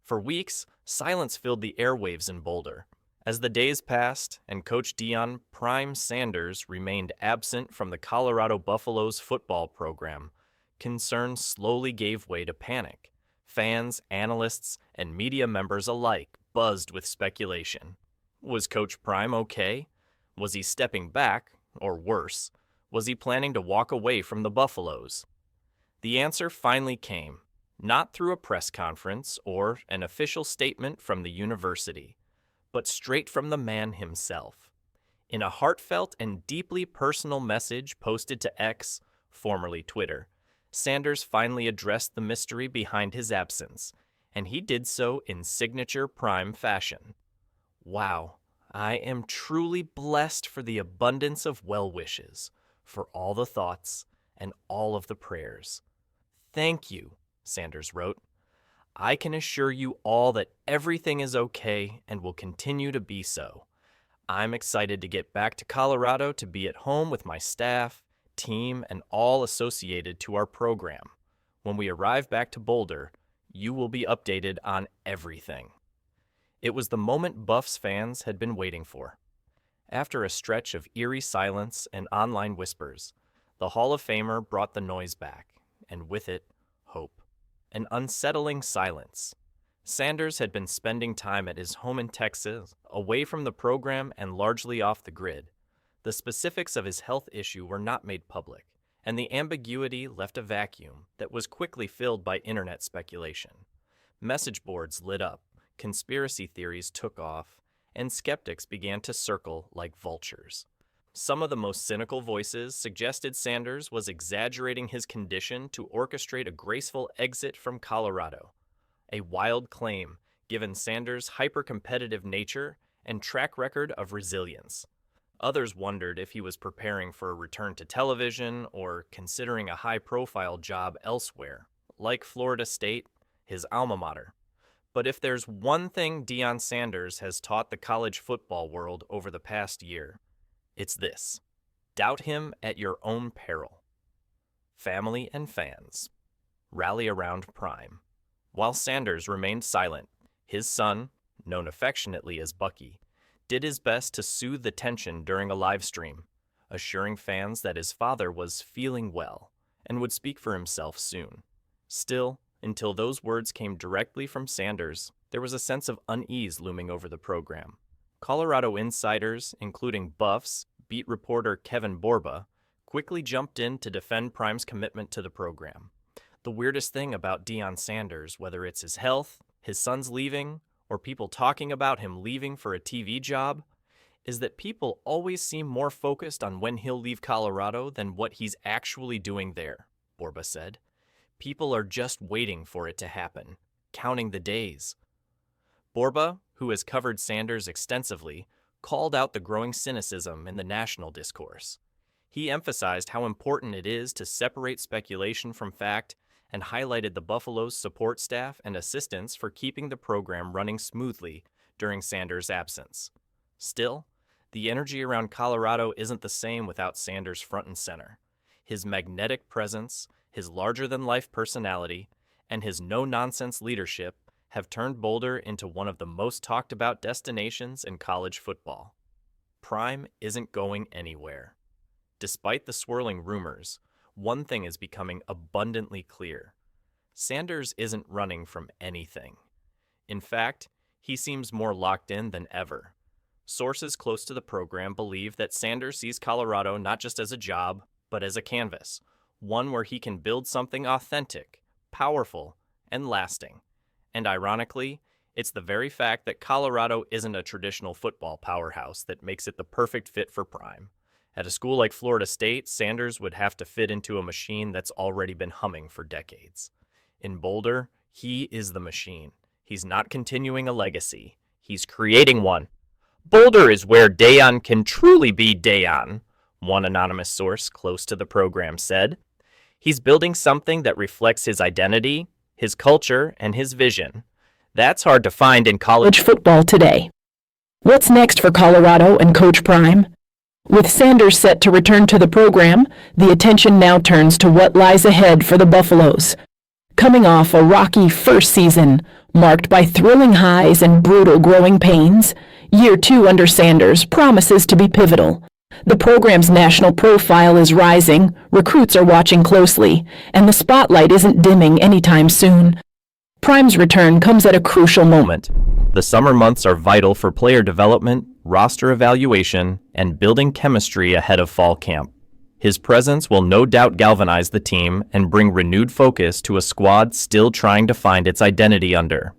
For weeks, silence filled the airwaves in Boulder. As the days passed and Coach Deion Prime Sanders remained absent from the Colorado Buffaloes football program, concern slowly gave way to panic. Fans, analysts, and media members alike buzzed with speculation. Was Coach Prime okay? Was he stepping back, or worse, was he planning to walk away from the Buffaloes? The answer finally came, not through a press conference or an official statement from the university, but straight from the man himself. In a heartfelt and deeply personal message posted to X, formerly Twitter, Sanders finally addressed the mystery behind his absence, and he did so in signature Prime fashion. Wow, I am truly blessed for the abundance of well wishes, for all the thoughts and all of the prayers. Thank you, Sanders wrote. I can assure you all that everything is okay and will continue to be so. I'm excited to get back to Colorado to be at home with my staff, team, and all associated to our program. When we arrive back to Boulder, you will be updated on everything. It was the moment Buffs fans had been waiting for. After a stretch of eerie silence and online whispers, the Hall of Famer brought the noise back, and with it, hope. An unsettling silence. Sanders had been spending time at his home in Texas, away from the program and largely off the grid. The specifics of his health issue were not made public, and the ambiguity left a vacuum that was quickly filled by internet speculation. Message boards lit up, conspiracy theories took off, and skeptics began to circle like vultures. Some of the most cynical voices suggested Sanders was exaggerating his condition to orchestrate a graceful exit from Colorado, a wild claim given Sanders' hyper-competitive nature and track record of resilience. Others wondered if he was preparing for a return to television or considering a high-profile job elsewhere, like Florida State, his alma mater. But if there's one thing Deion Sanders has taught the college football world over the past year, it's this: doubt him at your own peril. Family and fans, rally around Prime. While Sanders remained silent, his son, known affectionately as Bucky, did his best to soothe the tension during a live stream, assuring fans that his father was feeling well and would speak for himself soon. Still, until those words came directly from Sanders, there was a sense of unease looming over the program. Colorado insiders, including Buffs beat reporter Kevin Borba, quickly jumped in to defend Prime's commitment to the program. The weirdest thing about Deion Sanders, whether it's his health, his son's leaving, or people talking about him leaving for a TV job, is that people always seem more focused on when he'll leave Colorado than what he's actually doing there, Borba said. People are just waiting for it to happen, counting the days. Borba, who has covered Sanders extensively, called out the growing cynicism in the national discourse. He emphasized how important it is to separate speculation from fact and highlighted the Buffalo's support staff and assistants for keeping the program running smoothly during Sanders' absence. Still, the energy around Colorado isn't the same without Sanders front and center. His magnetic presence, his larger-than-life personality, and his no-nonsense leadership have turned Boulder into one of the most talked-about destinations in college football. Prime isn't going anywhere. Despite the swirling rumors, one thing is becoming abundantly clear. Sanders isn't running from anything. In fact, he seems more locked in than ever. Sources close to the program believe that Sanders sees Colorado not just as a job, but as a canvas, one where he can build something authentic, powerful, and lasting. And ironically, it's the very fact that Colorado isn't a traditional football powerhouse that makes it the perfect fit for Prime. At a school like Florida State, Sanders would have to fit into a machine that's already been humming for decades. In Boulder, he is the machine. He's not continuing a legacy. He's creating one. Boulder is where Deion can truly be Deion, one anonymous source close to the program said. He's building something that reflects his identity, his culture, and his vision. That's hard to find in college football today. What's next for Colorado and Coach Prime? With Sanders set to return to the program, the attention now turns to what lies ahead for the Buffaloes. Coming off a rocky first season, Marked by thrilling highs and brutal growing pains, Year 2 under Sanders promises to be pivotal. The program's national profile is rising, recruits are watching closely, and the spotlight isn't dimming anytime soon. Prime's return comes at a crucial moment. The summer months are vital for player development, roster evaluation, and building chemistry ahead of fall camp. His presence will no doubt galvanize the team and bring renewed focus to a squad still trying to find its identity under